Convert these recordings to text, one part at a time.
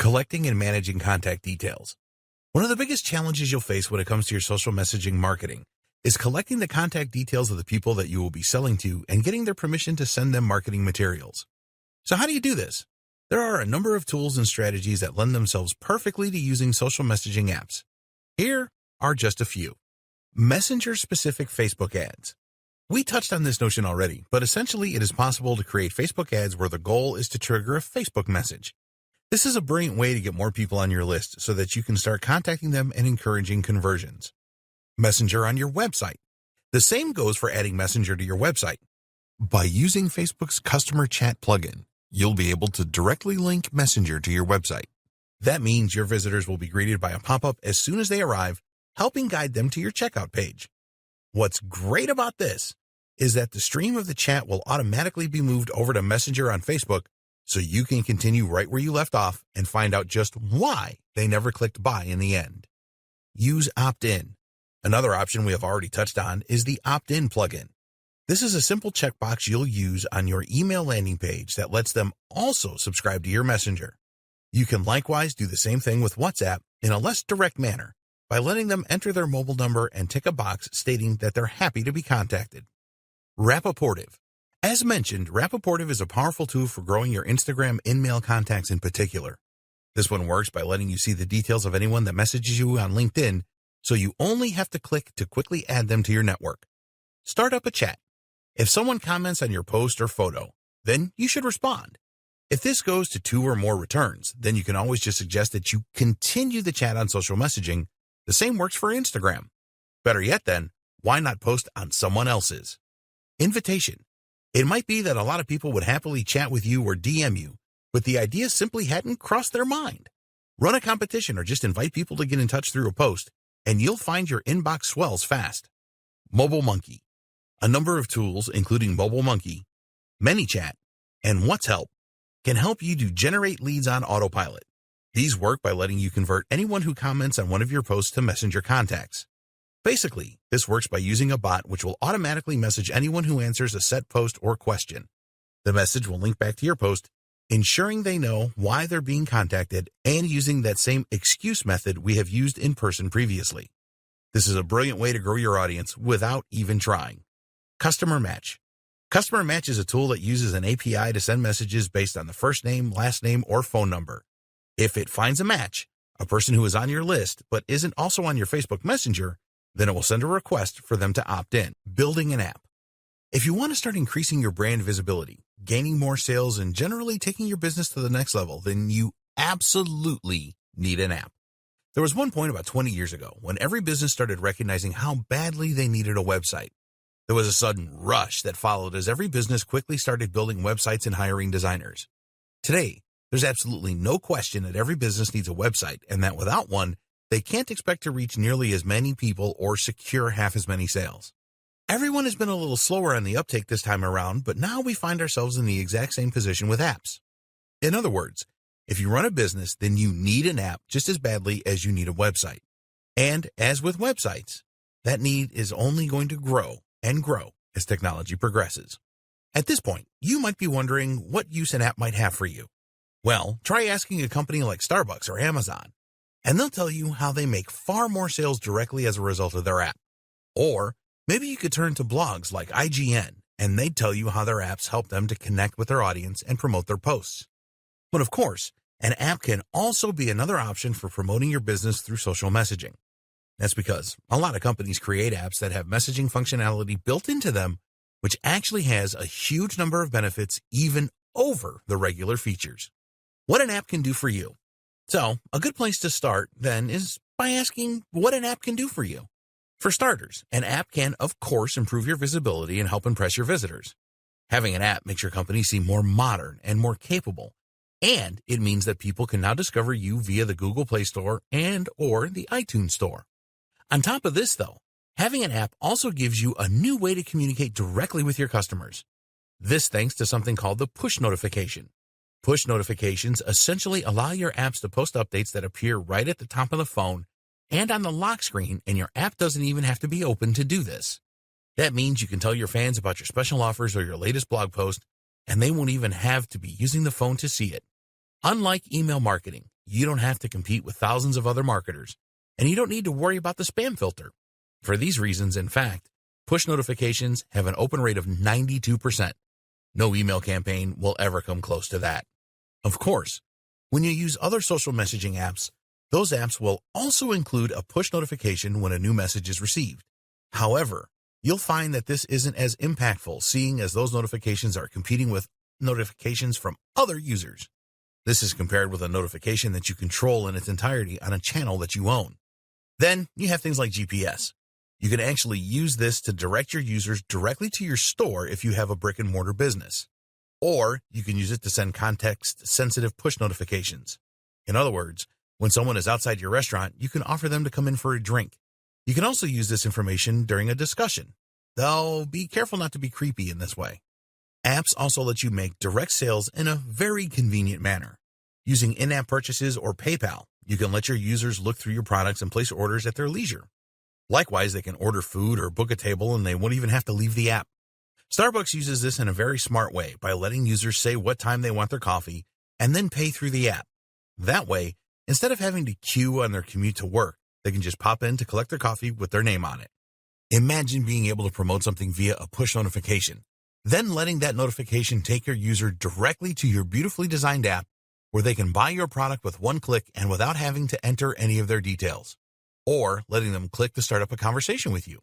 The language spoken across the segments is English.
Collecting and managing contact details. One of the biggest challenges you'll face when it comes to your social messaging marketing is collecting the contact details of the people that you will be selling to and getting their permission to send them marketing materials. So how do you do this? There are a number of tools and strategies that lend themselves perfectly to using social messaging apps. Here are just a few. Messenger-specific Facebook ads. We touched on this notion already, but essentially it is possible to create Facebook ads where the goal is to trigger a Facebook message. This is a brilliant way to get more people on your list so that you can start contacting them and encouraging conversions. Messenger on your website. The same goes for adding Messenger to your website. By using Facebook's customer chat plugin, you'll be able to directly link Messenger to your website. That means your visitors will be greeted by a pop-up as soon as they arrive, helping guide them to your checkout page. What's great about this is that the stream of the chat will automatically be moved over to Messenger on Facebook, so you can continue right where you left off and find out just why they never clicked buy in the end. Use opt-in. Another option we have already touched on is the opt-in plugin. This is a simple checkbox you'll use on your email landing page that lets them also subscribe to your Messenger. You can likewise do the same thing with WhatsApp in a less direct manner by letting them enter their mobile number and tick a box stating that they're happy to be contacted. Rapportive. As mentioned, Rapportive is a powerful tool for growing your Instagram in-mail contacts in particular. This one works by letting you see the details of anyone that messages you on LinkedIn, so you only have to click to quickly add them to your network. Start up a chat. If someone comments on your post or photo, then you should respond. If this goes to 2 or more returns, then you can always just suggest that you continue the chat on social messaging. The same works for Instagram. Better yet then, why not post on someone else's? Invitation. It might be that a lot of people would happily chat with you or DM you, but the idea simply hadn't crossed their mind. Run a competition or just invite people to get in touch through a post, and you'll find your inbox swells fast. Mobile Monkey. A number of tools, including Mobile Monkey, ManyChat, and What's Help, can help you to generate leads on autopilot. These work by letting you convert anyone who comments on one of your posts to Messenger contacts. Basically, this works by using a bot which will automatically message anyone who answers a set post or question. The message will link back to your post, ensuring they know why they're being contacted and using that same excuse method we have used in person previously. This is a brilliant way to grow your audience without even trying. Customer Match. Customer Match is a tool that uses an API to send messages based on the first name, last name, or phone number. If it finds a match, a person who is on your list but isn't also on your Facebook Messenger, then it will send a request for them to opt in. Building an app. If you want to start increasing your brand visibility, gaining more sales, and generally taking your business to the next level, then you absolutely need an app. There was one point about 20 years ago when every business started recognizing how badly they needed a website. There was a sudden rush that followed as every business quickly started building websites and hiring designers. Today, there's absolutely no question that every business needs a website and that without one, they can't expect to reach nearly as many people or secure half as many sales. Everyone has been a little slower on the uptake this time around, but now we find ourselves in the exact same position with apps. In other words, if you run a business, then you need an app just as badly as you need a website. And as with websites, that need is only going to grow and grow as technology progresses. At this point, you might be wondering what use an app might have for you. Well, try asking a company like Starbucks or Amazon, and they'll tell you how they make far more sales directly as a result of their app. Or maybe you could turn to blogs like IGN, and they'd tell you how their apps help them to connect with their audience and promote their posts. But of course, an app can also be another option for promoting your business through social messaging. That's because a lot of companies create apps that have messaging functionality built into them, which actually has a huge number of benefits even over the regular features. What an app can do for you. So, a good place to start, then, is by asking what an app can do for you. For starters, an app can, of course, improve your visibility and help impress your visitors. Having an app makes your company seem more modern and more capable, and it means that people can now discover you via the Google Play Store and/or the iTunes Store. On top of this, though, having an app also gives you a new way to communicate directly with your customers. This thanks to something called the push notification. Push notifications essentially allow your apps to post updates that appear right at the top of the phone and on the lock screen, and your app doesn't even have to be open to do this. That means you can tell your fans about your special offers or your latest blog post, and they won't even have to be using the phone to see it. Unlike email marketing, you don't have to compete with thousands of other marketers, and you don't need to worry about the spam filter. For these reasons, in fact, push notifications have an open rate of 92%. No email campaign will ever come close to that. Of course, when you use other social messaging apps, those apps will also include a push notification when a new message is received. However, you'll find that this isn't as impactful, seeing as those notifications are competing with notifications from other users. This is compared with a notification that you control in its entirety on a channel that you own. Then you have things like GPS. You can actually use this to direct your users directly to your store if you have a brick-and-mortar business. Or you can use it to send context-sensitive push notifications. In other words, when someone is outside your restaurant, you can offer them to come in for a drink. You can also use this information during a discussion, though be careful not to be creepy in this way. Apps also let you make direct sales in a very convenient manner. Using in-app purchases or PayPal, you can let your users look through your products and place orders at their leisure. Likewise, they can order food or book a table and they won't even have to leave the app. Starbucks uses this in a very smart way by letting users say what time they want their coffee and then pay through the app. That way, instead of having to queue on their commute to work, they can just pop in to collect their coffee with their name on it. Imagine being able to promote something via a push notification, then letting that notification take your user directly to your beautifully designed app where they can buy your product with one click and without having to enter any of their details, or letting them click to start up a conversation with you.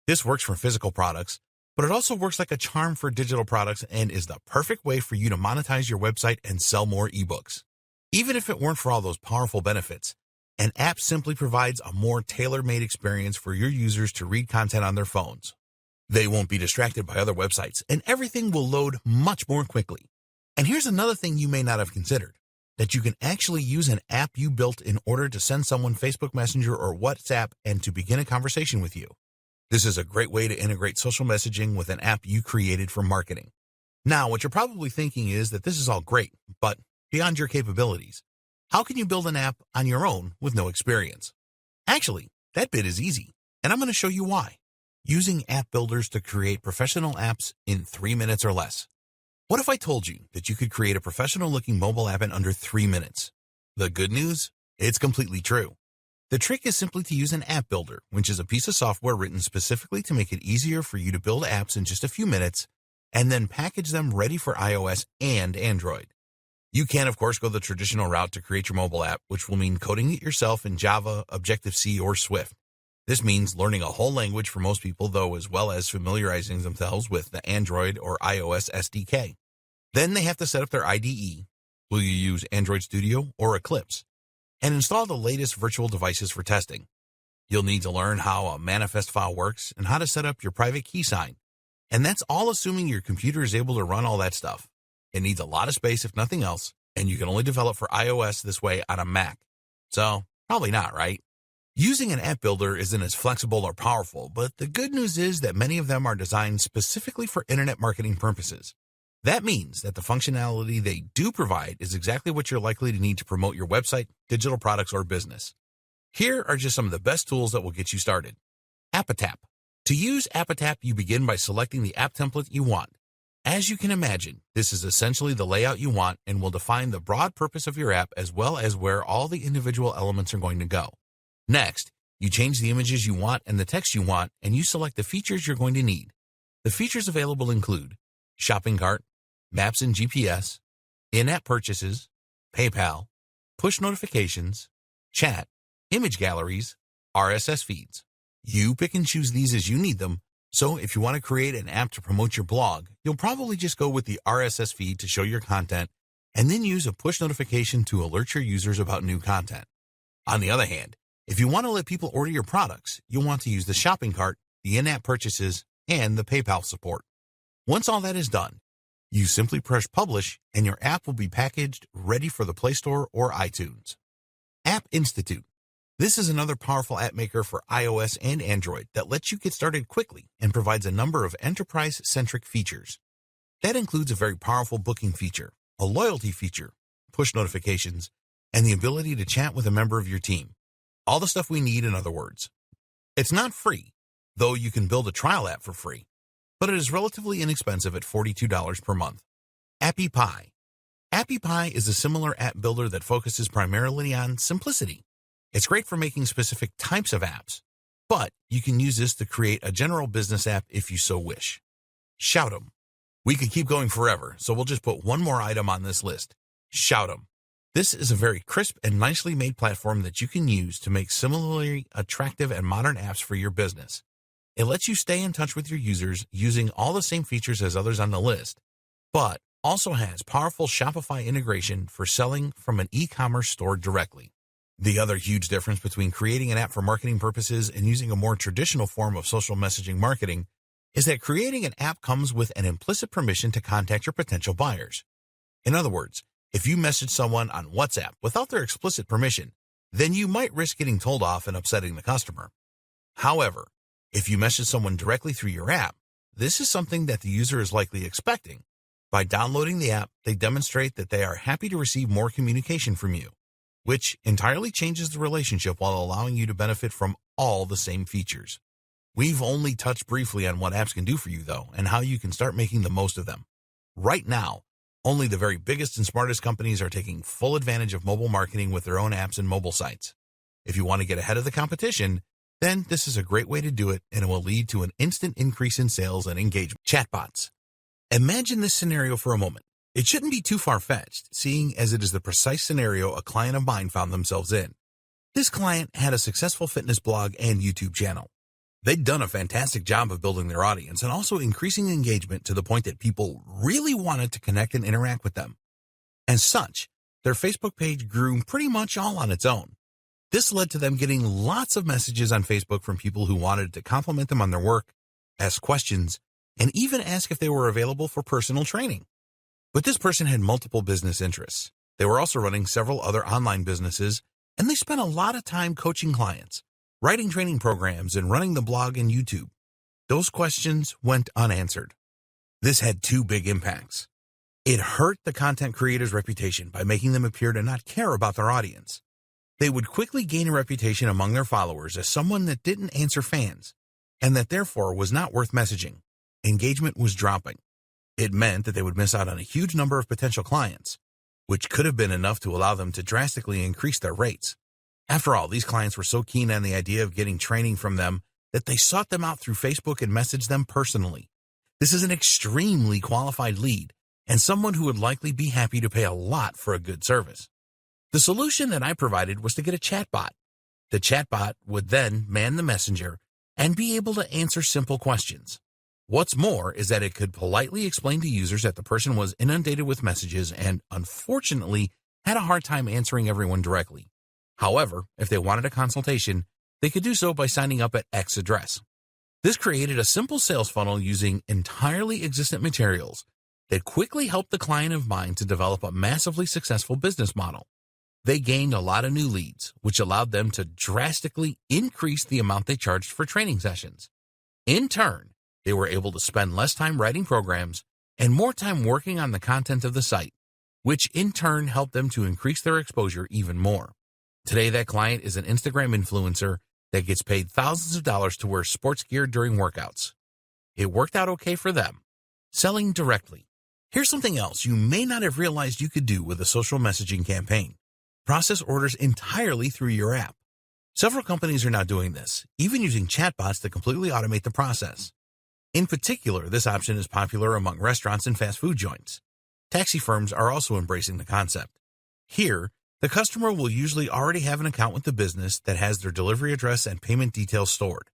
This works for physical products, but it also works like a charm for digital products and is the perfect way for you to monetize your website and sell more ebooks. Even if it weren't for all those powerful benefits, an app simply provides a more tailor-made experience for your users to read content on their phones. They won't be distracted by other websites, and everything will load much more quickly. And here's another thing you may not have considered, that you can actually use an app you built in order to send someone Facebook Messenger or WhatsApp and to begin a conversation with you. This is a great way to integrate social messaging with an app you created for marketing. Now, what you're probably thinking is that this is all great, but beyond your capabilities, how can you build an app on your own with no experience? Actually, that bit is easy, and I'm going to show you why. Using app builders to create professional apps in 3 minutes or less. What if I told you that you could create a professional-looking mobile app in under 3 minutes? The good news? It's completely true. The trick is simply to use an app builder, which is a piece of software written specifically to make it easier for you to build apps in just a few minutes and then package them ready for iOS and Android. You can, of course, go the traditional route to create your mobile app, which will mean coding it yourself in Java, Objective-C, or Swift. This means learning a whole language for most people, though, as well as familiarizing themselves with the Android or iOS SDK. Then they have to set up their IDE. Will you use Android Studio or Eclipse? And install the latest virtual devices for testing. You'll need to learn how a manifest file works and how to set up your private key sign. And that's all assuming your computer is able to run all that stuff. It needs a lot of space, if nothing else, and you can only develop for iOS this way on a Mac. So, probably not, right? Using an app builder isn't as flexible or powerful, but the good news is that many of them are designed specifically for internet marketing purposes. That means that the functionality they do provide is exactly what you're likely to need to promote your website, digital products, or business. Here are just some of the best tools that will get you started. Apatap. To use Apatap, you begin by selecting the app template you want. As you can imagine, this is essentially the layout you want and will define the broad purpose of your app as well as where all the individual elements are going to go. Next, you change the images you want and the text you want, and you select the features you're going to need. The features available include shopping cart, maps and GPS, in-app purchases, PayPal, push notifications, chat, image galleries, RSS feeds. You pick and choose these as you need them, so if you want to create an app to promote your blog, you'll probably just go with the RSS feed to show your content and then use a push notification to alert your users about new content. On the other hand, if you want to let people order your products, you'll want to use the shopping cart, the in-app purchases, and the PayPal support. Once all that is done, you simply press publish and your app will be packaged, ready for the Play Store or iTunes. App Institute. This is another powerful app maker for iOS and Android that lets you get started quickly and provides a number of enterprise-centric features. That includes a very powerful booking feature, a loyalty feature, push notifications, and the ability to chat with a member of your team. All the stuff we need, in other words. It's not free, though you can build a trial app for free, but it is relatively inexpensive at $42 per month. AppyPie. AppyPie is a similar app builder that focuses primarily on simplicity. It's great for making specific types of apps, but you can use this to create a general business app if you so wish. Shout'em. We could keep going forever, so we'll just put one more item on this list. Shout'em. This is a very crisp and nicely made platform that you can use to make similarly attractive and modern apps for your business. It lets you stay in touch with your users using all the same features as others on the list, but also has powerful Shopify integration for selling from an e-commerce store directly. The other huge difference between creating an app for marketing purposes and using a more traditional form of social messaging marketing is that creating an app comes with an implicit permission to contact your potential buyers. In other words, if you message someone on WhatsApp without their explicit permission, then you might risk getting told off and upsetting the customer. However, if you message someone directly through your app, this is something that the user is likely expecting. By downloading the app, they demonstrate that they are happy to receive more communication from you, which entirely changes the relationship while allowing you to benefit from all the same features. We've only touched briefly on what apps can do for you, though, and how you can start making the most of them. Right now, only the very biggest and smartest companies are taking full advantage of mobile marketing with their own apps and mobile sites. If you want to get ahead of the competition, then this is a great way to do it, and it will lead to an instant increase in sales and engagement. Chatbots. Imagine this scenario for a moment. It shouldn't be too far-fetched, seeing as it is the precise scenario a client of mine found themselves in. This client had a successful fitness blog and YouTube channel. They'd done a fantastic job of building their audience and also increasing engagement to the point that people really wanted to connect and interact with them. As such, their Facebook page grew pretty much all on its own. This led to them getting lots of messages on Facebook from people who wanted to compliment them on their work, ask questions, and even ask if they were available for personal training. But this person had multiple business interests. They were also running several other online businesses, and they spent a lot of time coaching clients, writing training programs, and running the blog and YouTube. Those questions went unanswered. This had two big impacts. It hurt the content creator's reputation by making them appear to not care about their audience. They would quickly gain a reputation among their followers as someone that didn't answer fans, and that therefore was not worth messaging. Engagement was dropping. It meant that they would miss out on a huge number of potential clients, which could have been enough to allow them to drastically increase their rates. After all, these clients were so keen on the idea of getting training from them that they sought them out through Facebook and messaged them personally. This is an extremely qualified lead and someone who would likely be happy to pay a lot for a good service. The solution that I provided was to get a chatbot. The chatbot would then man the messenger and be able to answer simple questions. What's more is that it could politely explain to users that the person was inundated with messages and, unfortunately, had a hard time answering everyone directly. However, if they wanted a consultation, they could do so by signing up at X address. This created a simple sales funnel using entirely existent materials that quickly helped the client of mine to develop a massively successful business model. They gained a lot of new leads, which allowed them to drastically increase the amount they charged for training sessions. In turn, they were able to spend less time writing programs and more time working on the content of the site, which in turn helped them to increase their exposure even more. Today, that client is an Instagram influencer that gets paid thousands of dollars to wear sports gear during workouts. It worked out okay for them. Selling directly. Here's something else you may not have realized you could do with a social messaging campaign. Process orders entirely through your app. Several companies are now doing this, even using chatbots to completely automate the process. In particular, this option is popular among restaurants and fast food joints. Taxi firms are also embracing the concept. Here, the customer will usually already have an account with the business that has their delivery address and payment details stored.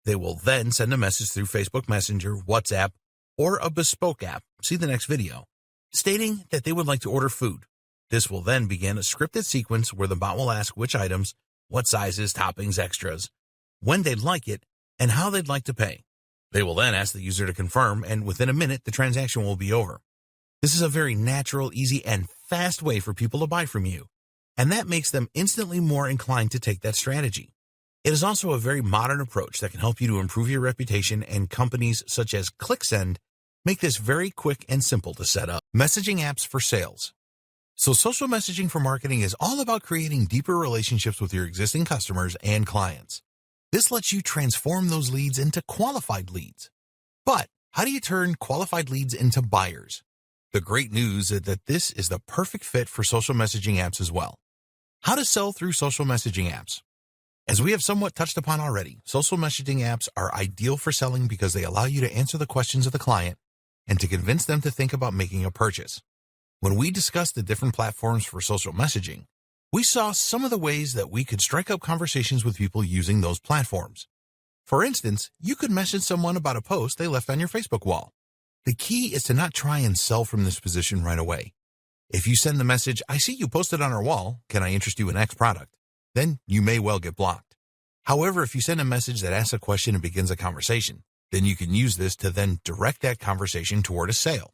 They will then send a message through Facebook Messenger, WhatsApp, or a bespoke app, see the next video, stating that they would like to order food. This will then begin a scripted sequence where the bot will ask which items, what sizes, toppings, extras, when they'd like it, and how they'd like to pay. They will then ask the user to confirm, and within a minute, the transaction will be over. This is a very natural, easy, and fast way for people to buy from you, and that makes them instantly more inclined to take that strategy. It is also a very modern approach that can help you to improve your reputation, and companies such as ClickSend make this very quick and simple to set up. Messaging apps for sales. So social messaging for marketing is all about creating deeper relationships with your existing customers and clients. This lets you transform those leads into qualified leads. But how do you turn qualified leads into buyers? The great news is that this is the perfect fit for social messaging apps as well. How to sell through social messaging apps. As we have somewhat touched upon already, social messaging apps are ideal for selling because they allow you to answer the questions of the client and to convince them to think about making a purchase. When we discussed the different platforms for social messaging, we saw some of the ways that we could strike up conversations with people using those platforms. For instance, you could message someone about a post they left on your Facebook wall. The key is to not try and sell from this position right away. If you send the message, "I see you posted on our wall, can I interest you in X product?" then you may well get blocked. However, if you send a message that asks a question and begins a conversation, then you can use this to then direct that conversation toward a sale.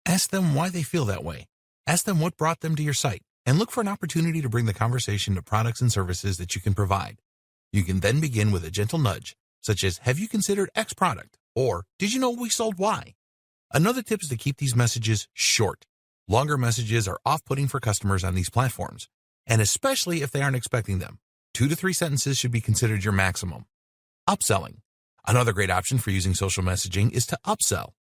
Ask them why they feel that way. Ask them what brought them to your site, and look for an opportunity to bring the conversation to products and services that you can provide. You can then begin with a gentle nudge, such as, "Have you considered X product?" or "Did you know we sold Y?" Another tip is to keep these messages short. Longer messages are off-putting for customers on these platforms, and especially if they aren't expecting them. 2 to 3 sentences should be considered your maximum. Upselling. Another great option for using social messaging is to upsell.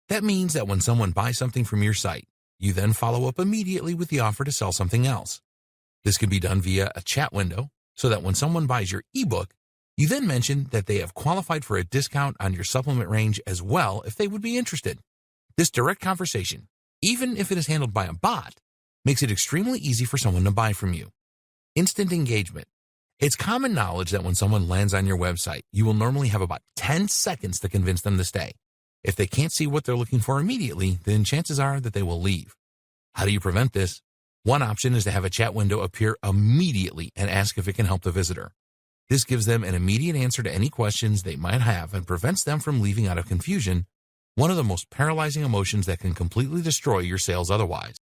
That means that when someone buys something from your site, you then follow up immediately with the offer to sell something else. This can be done via a chat window, so that when someone buys your ebook, you then mention that they have qualified for a discount on your supplement range as well if they would be interested. This direct conversation, even if it is handled by a bot, makes it extremely easy for someone to buy from you. Instant engagement. It's common knowledge that when someone lands on your website, you will normally have about 10 seconds to convince them to stay. If they can't see what they're looking for immediately, then chances are that they will leave. How do you prevent this? One option is to have a chat window appear immediately and ask if it can help the visitor. This gives them an immediate answer to any questions they might have and prevents them from leaving out of confusion, one of the most paralyzing emotions that can completely destroy your sales otherwise.